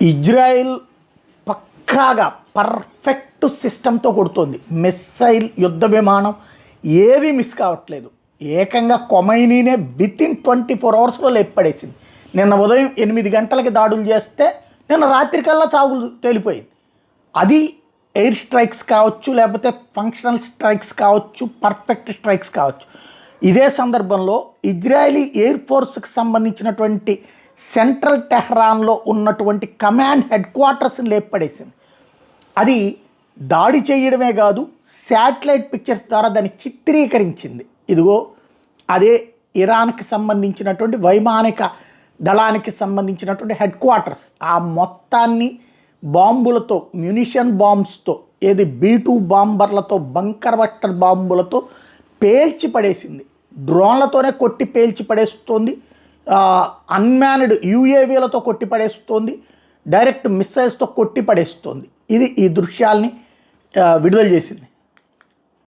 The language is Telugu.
ఇజ్రాయిల్ పక్కాగా పర్ఫెక్ట్ సిస్టంతో కొడుతోంది. మిస్సైల్, యుద్ధ విమానం ఏది మిస్ కావట్లేదు. ఏకంగా కొమైనీనే వితిన్ 24 అవర్స్లో లేపడేసింది. నిన్న ఉదయం 8 గంటలకి దాడులు చేస్తే నిన్న రాత్రికల్లా చావులు తేలిపోయింది. అది ఎయిర్ స్ట్రైక్స్ కావచ్చు, లేకపోతే ఫంక్షనల్ స్ట్రైక్స్ కావచ్చు, పర్ఫెక్ట్ స్ట్రైక్స్ కావచ్చు. ఇదే సందర్భంలో ఇజ్రాయలీ ఎయిర్ ఫోర్స్కి సంబంధించినటువంటి సెంట్రల్ టెహ్రాన్లో ఉన్నటువంటి కమాండ్ హెడ్ క్వార్టర్స్ని లేపడేసింది. అది దాడి చేయడమే కాదు, శాటిలైట్ పిక్చర్స్ ద్వారా దాన్ని చిత్రీకరించింది. ఇదిగో అదే ఇరాన్కి సంబంధించినటువంటి వైమానిక దళానికి సంబంధించినటువంటి హెడ్ క్వార్టర్స్. ఆ మొత్తాన్ని బాంబులతో, మ్యునిషన్ బాంబ్స్తో, ఏది B-2 బాంబర్లతో, బంకర్ బస్టర్ బాంబులతో పేల్చి పడేసింది. డ్రోన్లతోనే కొట్టి పేల్చి పడేస్తోంది. అన్మ్యాన్డ్ UAVలతో కొట్టి పడేస్తోంది. డైరెక్ట్ మిస్సైల్స్తో కొట్టి పడేస్తోంది. ఇది ఈ దృశ్యాల్ని విడుదల చేసింది.